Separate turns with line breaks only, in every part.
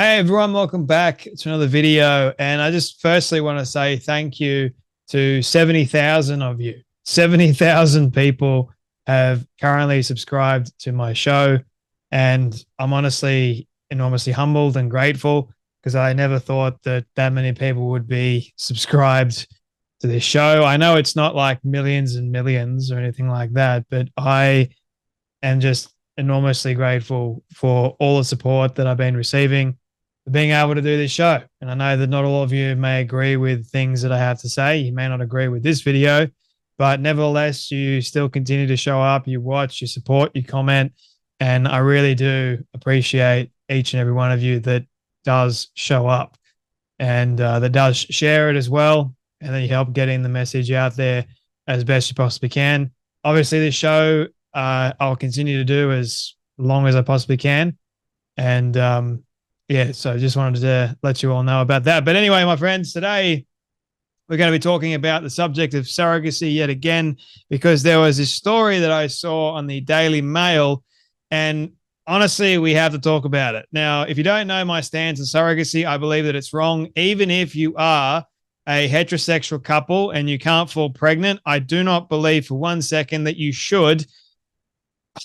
Hey everyone, welcome back to another video. And I just firstly want to say thank you to 70,000 of you. 70,000 people have currently subscribed to my show. And I'm honestly enormously humbled and grateful because I never thought that many people would be subscribed to this show. I know it's not like millions and millions or anything like that, but I am just enormously grateful for all the support that I've been receiving for being able to do this show. And I know that not all of you may agree with things that I have to say. You may not agree with this video, but nevertheless, you still continue to show up, you watch, you support, you comment. And I really do appreciate each and every one of you that does show up and that does share it as well. And then you help getting the message out there as best you possibly can. Obviously, this show I'll continue to do as long as I possibly can. And yeah, so just wanted to let you all know about that. But anyway, my friends, today we're going to be talking about the subject of surrogacy yet again, because there was this story that I saw on the Daily Mail, and honestly, we have to talk about it. Now, if you don't know my stance on surrogacy, I believe that it's wrong. Even if you are a heterosexual couple and you can't fall pregnant, I do not believe for 1 second that you should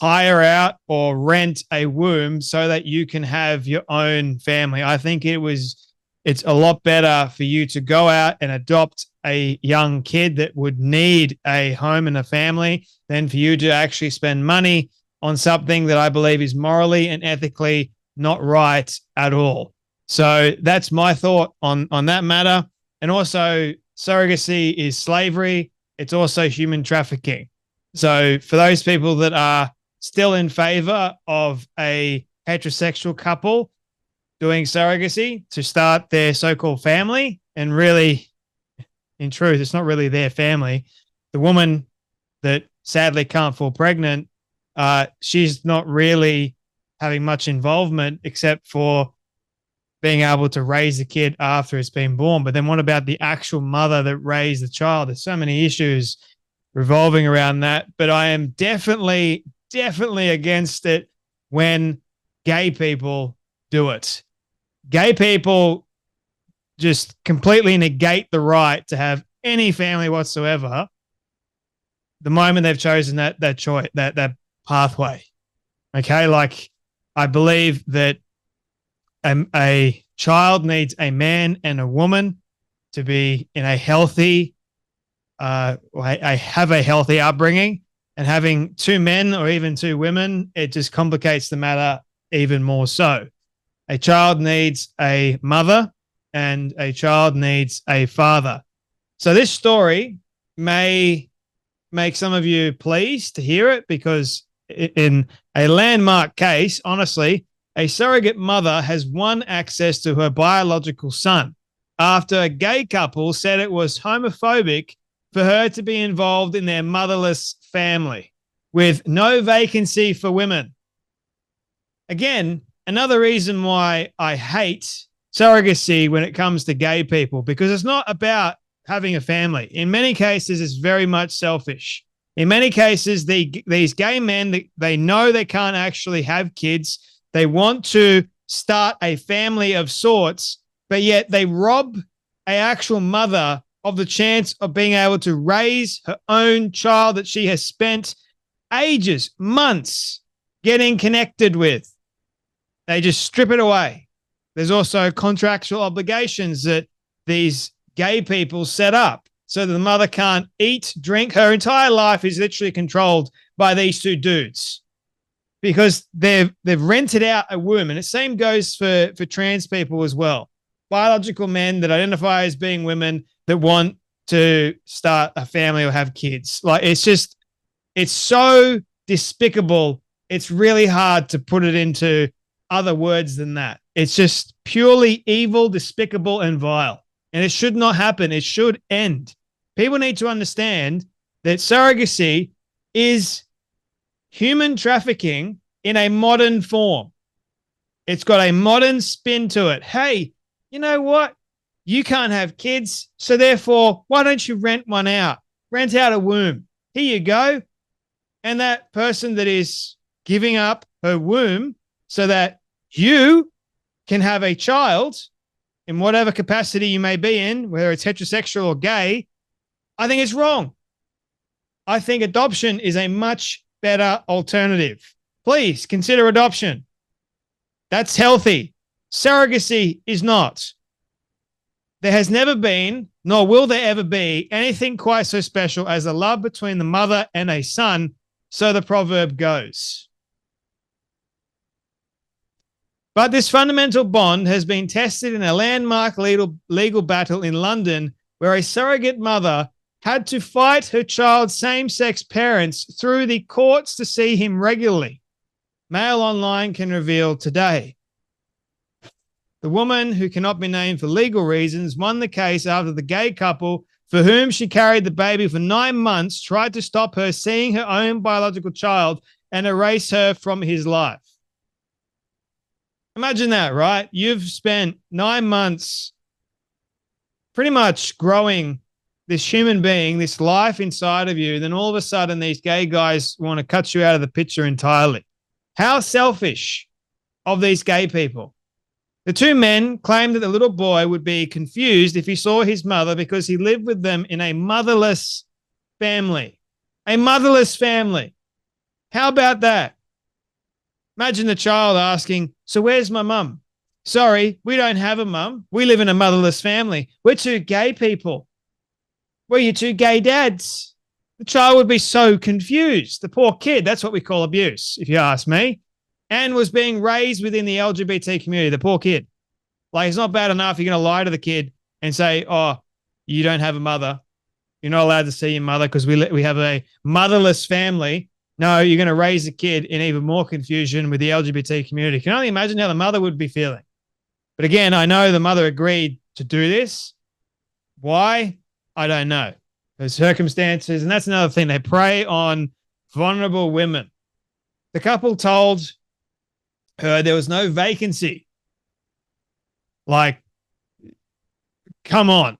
hire out or rent a womb so that you can have your own family. I think it's a lot better for you to go out and adopt a young kid that would need a home and a family than for you to actually spend money on something that I believe is morally and ethically not right at all. So that's my thought on that matter. And also, surrogacy is slavery. It's also human trafficking. So for those people that are still in favor of a heterosexual couple doing surrogacy to start their so-called family, and really, in truth, it's not really their family. The woman that sadly can't fall pregnant, she's not really having much involvement except for being able to raise the kid after it's been born. But then what about the actual mother that raised the child? There's so many issues revolving around that. But I am definitely against it when gay people do it. Gay people just completely negate the right to have any family whatsoever the moment they've chosen that choice, that pathway. Okay, like I believe that a child needs a man and a woman to be in a healthy, have a healthy upbringing. And having two men or even two women, it just complicates the matter even more so. A child needs a mother and a child needs a father. So this story may make some of you pleased to hear it, because in a landmark case, honestly, a surrogate mother has won access to her biological son after a gay couple said it was homophobic for her to be involved in their motherless family with no vacancy for women. Again, another reason why I hate surrogacy when it comes to gay people, because it's not about having a family. In many cases, it's very much selfish. In many cases, these gay men, they know they can't actually have kids. They want to start a family of sorts, but yet they rob an actual mother of the chance of being able to raise her own child that she has spent ages, months getting connected with. They just strip it away. There's also contractual obligations that these gay people set up so that the mother can't eat, drink. Her entire life is literally controlled by these two dudes because they've rented out a womb. And the same goes for trans people as well. Biological men that identify as being women that want to start a family or have kids. Like, it's so despicable. It's really hard to put it into other words than that. It's just purely evil, despicable, and vile. And it should not happen. It should end. People need to understand that surrogacy is human trafficking in a modern form. It's got a modern spin to it. Hey, you know what? You can't have kids, so therefore, why don't you rent one out? Rent out a womb. Here you go. And that person that is giving up her womb so that you can have a child in whatever capacity you may be in, whether it's heterosexual or gay, I think it's wrong. I think adoption is a much better alternative. Please consider adoption. That's healthy. Surrogacy is not. There has never been, nor will there ever be, anything quite so special as the love between the mother and a son, so the proverb goes. But this fundamental bond has been tested in a landmark legal battle in London, where a surrogate mother had to fight her child's same-sex parents through the courts to see him regularly. Mail Online can reveal today. The woman, who cannot be named for legal reasons, won the case after the gay couple, for whom she carried the baby for 9 months, tried to stop her seeing her own biological child and erase her from his life. Imagine that, right? You've spent 9 months pretty much growing this human being, this life inside of you. Then all of a sudden, these gay guys want to cut you out of the picture entirely. How selfish of these gay people. The two men claimed that the little boy would be confused if he saw his mother because he lived with them in a motherless family. A motherless family. How about that? Imagine the child asking, so where's my mum? Sorry, we don't have a mum. We live in a motherless family. We're two gay people. We're your two gay dads. The child would be so confused. The poor kid, that's what we call abuse, if you ask me, and was being raised within the LGBT community, the poor kid. Like, it's not bad enough you're going to lie to the kid and say, oh, you don't have a mother. You're not allowed to see your mother because we have a motherless family. No, you're going to raise the kid in even more confusion with the LGBT community. Can only imagine how the mother would be feeling. But again, I know the mother agreed to do this. Why? I don't know. The circumstances, and that's another thing. They prey on vulnerable women. The couple told her there was no vacancy. Like, come on.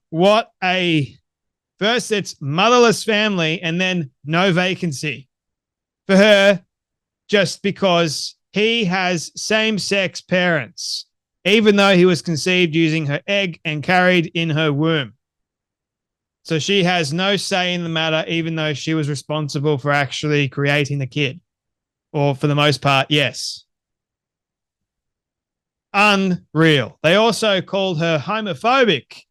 First it's motherless family and then no vacancy for her just because he has same-sex parents, even though he was conceived using her egg and carried in her womb. So she has no say in the matter, even though she was responsible for actually creating the kid. Or for the most part, yes. Unreal. They also called her homophobic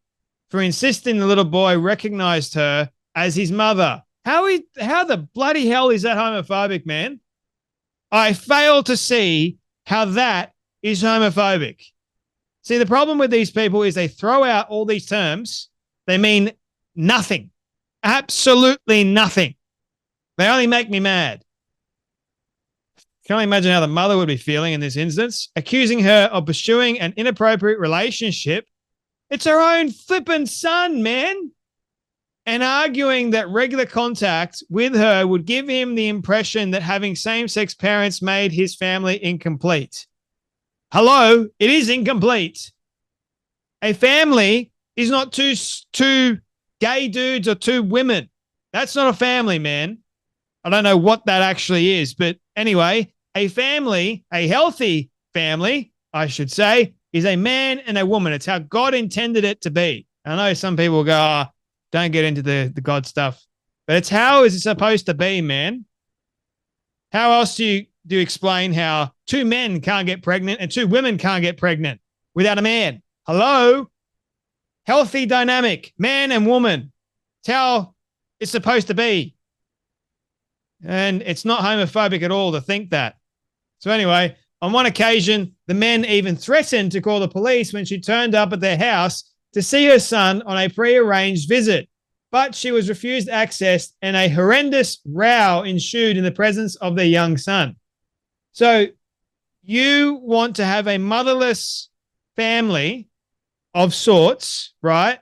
for insisting the little boy recognized her as his mother. How the bloody hell is that homophobic, man? I fail to see how that is homophobic. See, the problem with these people is they throw out all these terms. They mean nothing. Absolutely nothing. They only make me mad. Can only imagine how the mother would be feeling in this instance, accusing her of pursuing an inappropriate relationship. It's her own flippin' son, man. And arguing that regular contact with her would give him the impression that having same-sex parents made his family incomplete. Hello, it is incomplete. A family is not two gay dudes or two women. That's not a family, man. I don't know what that actually is, but anyway, a family, a healthy family, I should say, is a man and a woman. It's how God intended it to be. I know some people go, don't get into the God stuff, but it's how is it supposed to be, man? How else do you explain how two men can't get pregnant and two women can't get pregnant without a man? Hello? Healthy dynamic, man and woman. It's how it's supposed to be. And it's not homophobic at all to think that. So anyway, on one occasion, the men even threatened to call the police when she turned up at their house to see her son on a prearranged visit. But she was refused access and a horrendous row ensued in the presence of their young son. So you want to have a motherless family of sorts, right?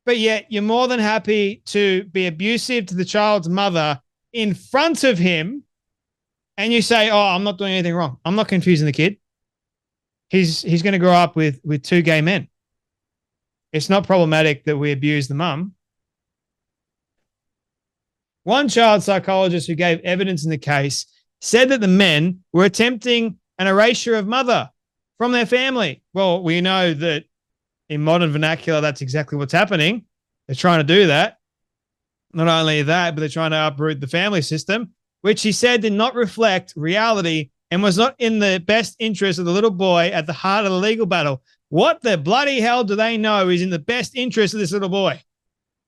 But yet you're more than happy to be abusive to the child's mother in front of him, and you say, oh, I'm not doing anything wrong. I'm not confusing the kid. He's going to grow up with two gay men. It's not problematic that we abuse the mum. One child psychologist who gave evidence in the case said that the men were attempting an erasure of mother from their family. Well, we know that in modern vernacular, that's exactly what's happening. They're trying to do that. Not only that, but they're trying to uproot the family system, which he said did not reflect reality and was not in the best interest of the little boy at the heart of the legal battle. What the bloody hell do they know is in the best interest of this little boy?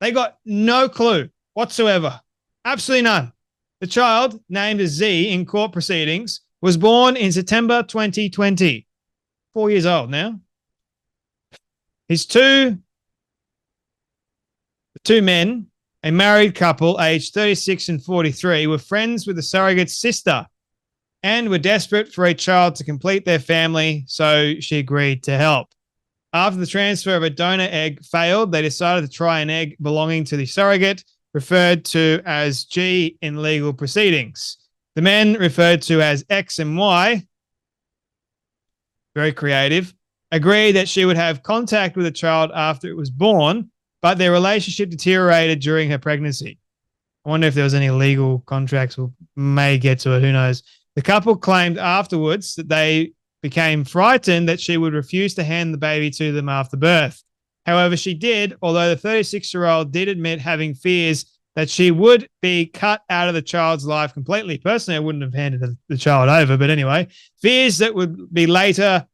They got no clue whatsoever. Absolutely none. The child, named as Z in court proceedings, was born in September 2020. 4 years old now. His two men, a married couple aged 36 and 43, were friends with the surrogate's sister and were desperate for a child to complete their family, so she agreed to help. After the transfer of a donor egg failed, they decided to try an egg belonging to the surrogate, referred to as G in legal proceedings. The men, referred to as X and Y, very creative, agreed that she would have contact with the child after it was born, but their relationship deteriorated during her pregnancy. I wonder if there was any legal contracts. We may get to it. Who knows? The couple claimed afterwards that they became frightened that she would refuse to hand the baby to them after birth. However, she did, although the 36-year-old did admit having fears that she would be cut out of the child's life completely. Personally, I wouldn't have handed the child over, but anyway, fears that would be later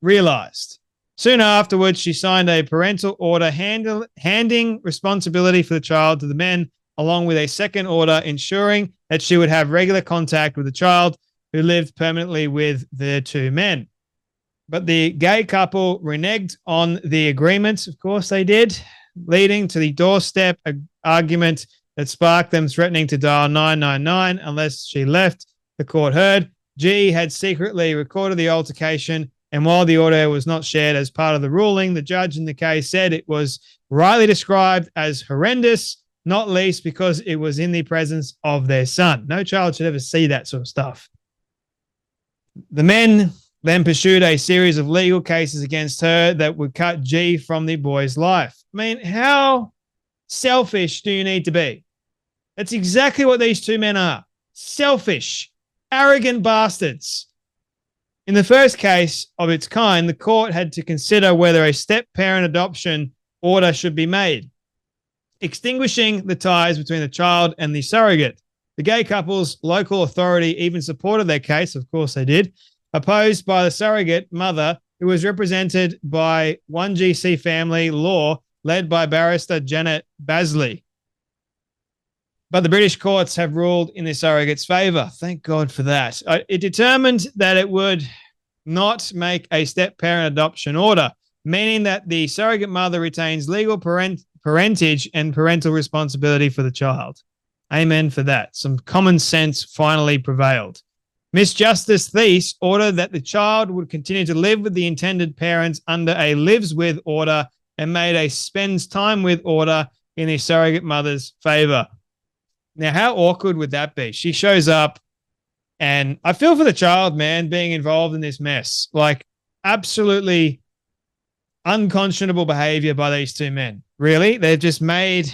realized. Soon afterwards, she signed a parental order handing responsibility for the child to the men, along with a second order ensuring that she would have regular contact with the child who lived permanently with the two men. But the gay couple reneged on the agreement. Of course they did, leading to the doorstep argument that sparked them threatening to dial 999 unless she left. The court heard G had secretly recorded the altercation, and while the audio was not shared as part of the ruling, the judge in the case said it was rightly described as horrendous, not least because it was in the presence of their son. No child should ever see that sort of stuff. The men then pursued a series of legal cases against her that would cut G from the boy's life. I mean, how selfish do you need to be? That's exactly what these two men are. Selfish, arrogant bastards. In the first case of its kind, the court had to consider whether a step-parent adoption order should be made, extinguishing the ties between the child and the surrogate. The gay couple's local authority even supported their case, of course they did, opposed by the surrogate mother, who was represented by 1GC Family Law, led by barrister Janet Basley. But the British courts have ruled in the surrogate's favour. Thank God for that. It determined that it would not make a step-parent adoption order, meaning that the surrogate mother retains legal parentage and parental responsibility for the child. Amen for that. Some common sense finally prevailed. Miss Justice Thies ordered that the child would continue to live with the intended parents under a lives with order and made a spends time with order in the surrogate mother's favour. Now, how awkward would that be? She shows up, and I feel for the child, man, being involved in this mess. Like, absolutely unconscionable behavior by these two men. Really? They've just made,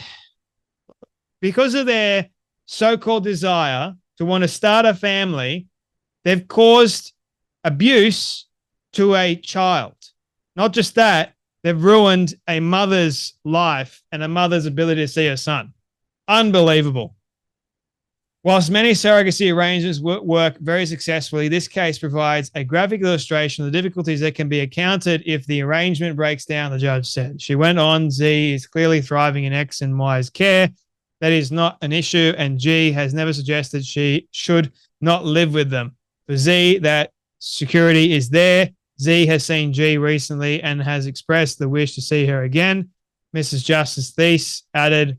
because of their so-called desire to want to start a family, they've caused abuse to a child. Not just that, they've ruined a mother's life and a mother's ability to see her son. Unbelievable. Whilst many surrogacy arrangements work very successfully, this case provides a graphic illustration of the difficulties that can be encountered if the arrangement breaks down, the judge said. She went on, Z is clearly thriving in X and Y's care. That is not an issue, and G has never suggested she should not live with them. For Z, that security is there. Z has seen G recently and has expressed the wish to see her again. Mrs. Justice Thies added,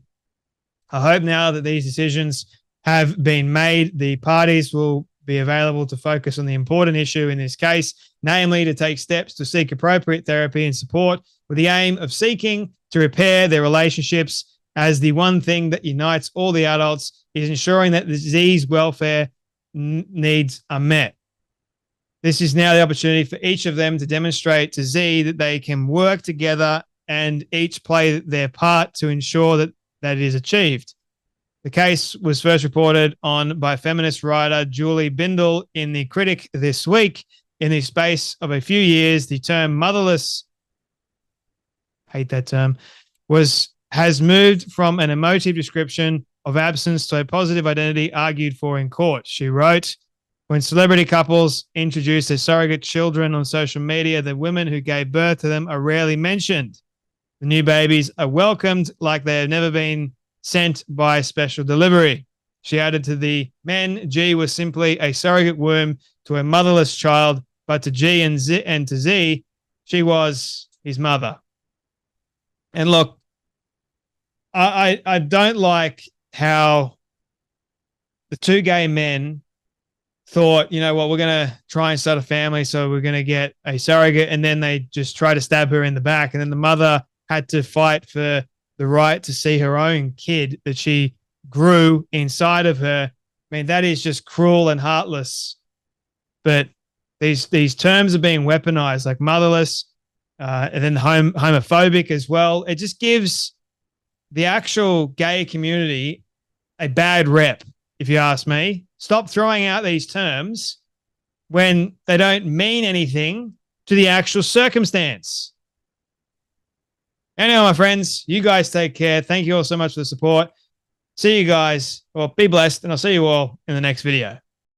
I hope now that these decisions have been made, the parties will be available to focus on the important issue in this case, namely to take steps to seek appropriate therapy and support with the aim of seeking to repair their relationships, as the one thing that unites all the adults is ensuring that the Z's welfare needs are met. This is now the opportunity for each of them to demonstrate to Z that they can work together and each play their part to ensure that it is achieved. The case was first reported on by feminist writer Julie Bindel in The Critic this week. in the space of a few years, the term motherless, hate that term, has moved from an emotive description of absence to a positive identity argued for in court. She wrote, when celebrity couples introduce their surrogate children on social media, the women who gave birth to them are rarely mentioned. The new babies are welcomed like they have never been sent by special delivery. She added, to the men, G was simply a surrogate womb to a motherless child, but to G and to Z, she was his mother. And look, I don't like how the two gay men thought, you know what, we're going to try and start a family, so we're going to get a surrogate, and then they just try to stab her in the back, and then the mother had to fight for the right to see her own kid that she grew inside of her. I mean, that is just cruel and heartless. But these terms are being weaponized, like motherless, and then homophobic as well. It just gives the actual gay community a bad rep, if you ask me. Stop throwing out these terms when they don't mean anything to the actual circumstance. Anyway, my friends, you guys take care. Thank you all so much for the support. See you guys. Well, be blessed, and I'll see you all in the next video.